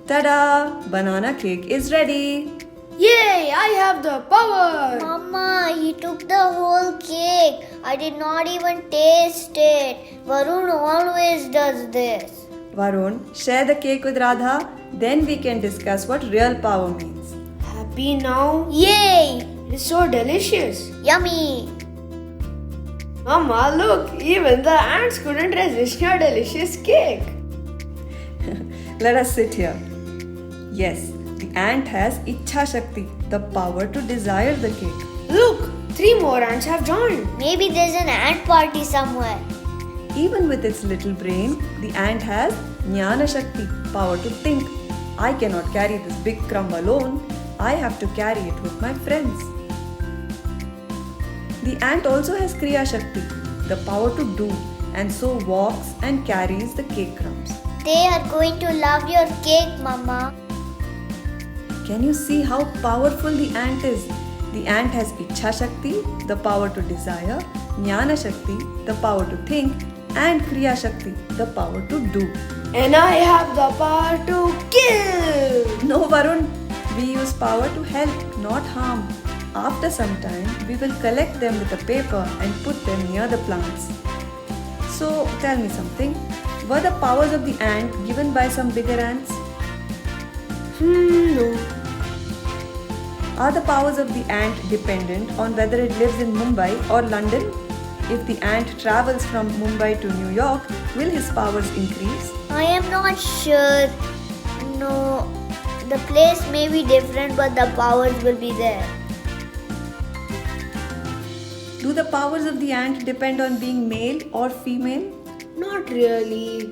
Ta-da! Banana cake is ready. Yay! I have the power! Mama, you took the whole cake. I did not even taste it. Varun always does this. Varun, share the cake with Radha. Then we can discuss what real power means. Happy now? Yay! It's so delicious. Yummy! Mama, look, even the ants couldn't resist your delicious cake. Let us sit here. Yes, the ant has Ichha Shakti, the power to desire the cake. Look, 3 more ants have joined. Maybe there's an ant party somewhere. Even with its little brain, the ant has Jnana Shakti, power to think. I cannot carry this big crumb alone. I have to carry it with my friends. The ant also has Kriya Shakti, the power to do, and so walks and carries the cake crumbs. They are going to love your cake, Mama. Can you see how powerful the ant is? The ant has Ichha Shakti, the power to desire, Jnana Shakti, the power to think, and Kriya Shakti, the power to do. And I have the power to kill. No, Varun, we use power to help, not harm. After some time, we will collect them with a paper and put them near the plants. So, tell me something. Were the powers of the ant given by some bigger ants? No. Are the powers of the ant dependent on whether it lives in Mumbai or London? If the ant travels from Mumbai to New York, will his powers increase? I am not sure. No, the place may be different, but the powers will be there. Do the powers of the ant depend on being male or female? Not really.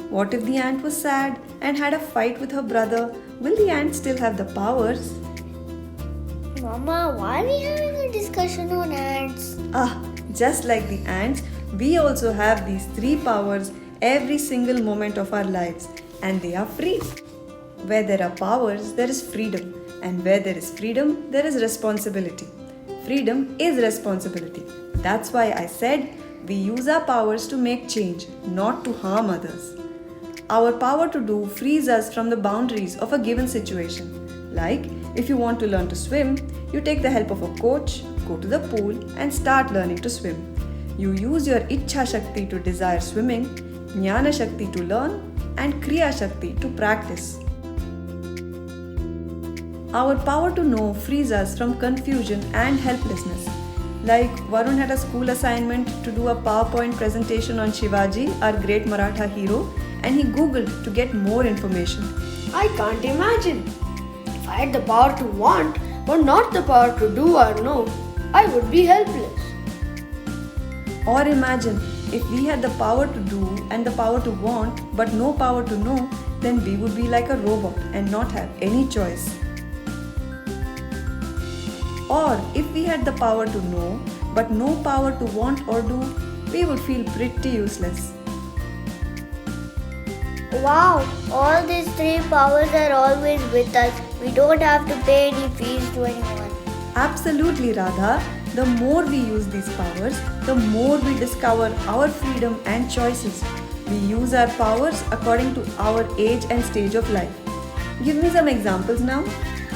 What if the ant was sad and had a fight with her brother? Will the ant still have the powers? Mama, why are we having a discussion on ants? Just like the ants, we also have these 3 powers every single moment of our lives, and they are free. Where there are powers, there is freedom, and where there is freedom, there is responsibility. Freedom is responsibility. That's why I said we use our powers to make change, not to harm others. Our power to do frees us from the boundaries of a given situation. Like, if you want to learn to swim, you take the help of a coach, go to the pool, and start learning to swim. You use your Ichha Shakti to desire swimming, Jnana Shakti to learn, and Kriya Shakti to practice. Our power to know frees us from confusion and helplessness. Like Varun had a school assignment to do a PowerPoint presentation on Shivaji, our great Maratha hero, and he googled to get more information. I can't imagine. If I had the power to want, but not the power to do or know, I would be helpless. Or imagine if we had the power to do and the power to want, but no power to know, then we would be like a robot and not have any choice. Or if we had the power to know, but no power to want or do, we would feel pretty useless. Wow, all these 3 powers are always with us. We don't have to pay any fees to anyone. Absolutely, Radha. The more we use these powers, the more we discover our freedom and choices. We use our powers according to our age and stage of life. Give me some examples now.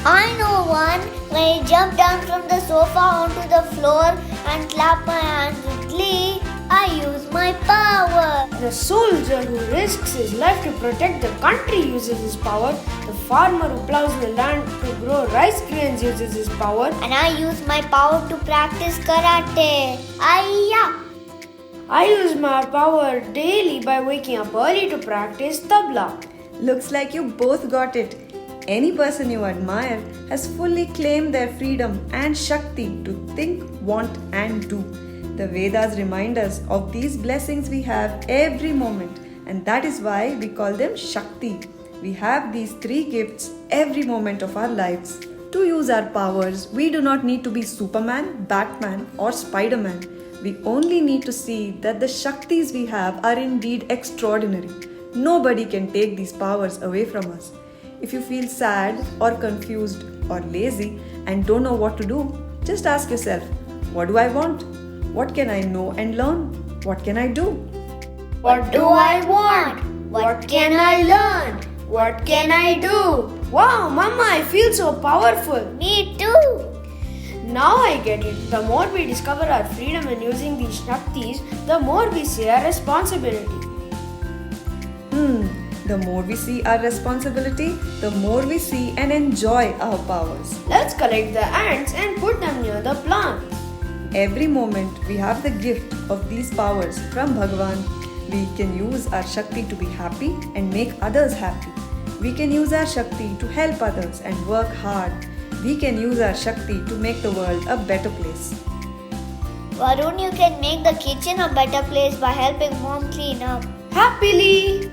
I know one. When I jump down from the sofa onto the floor and clap my hands with glee, I use my power. The soldier who risks his life to protect the country uses his power. The farmer who plows the land to grow rice grains uses his power. And I use my power to practice karate. Aiya! I use my power daily by waking up early to practice tabla. Looks like you both got it. Any person you admire has fully claimed their freedom and Shakti to think, want, and do. The Vedas remind us of these blessings we have every moment, and that is why we call them Shakti. We have these 3 gifts every moment of our lives. To use our powers, we do not need to be Superman, Batman, or Spider-Man. We only need to see that the Shaktis we have are indeed extraordinary. Nobody can take these powers away from us. If you feel sad or confused or lazy and don't know what to do, just ask yourself, what do I want? What can I know and learn? What can I do? What do I want? What can I learn? What can I do? Wow, Mama, I feel so powerful. Me too. Now I get it. The more we discover our freedom in using these Shaktis, the more we see our responsibility. The more we see our responsibility, the more we see and enjoy our powers. Let's collect the ants and put them near the plants. Every moment we have the gift of these powers from Bhagavan. We can use our Shakti to be happy and make others happy. We can use our Shakti to help others and work hard. We can use our Shakti to make the world a better place. Varun, you can make the kitchen a better place by helping mom clean up. Happily!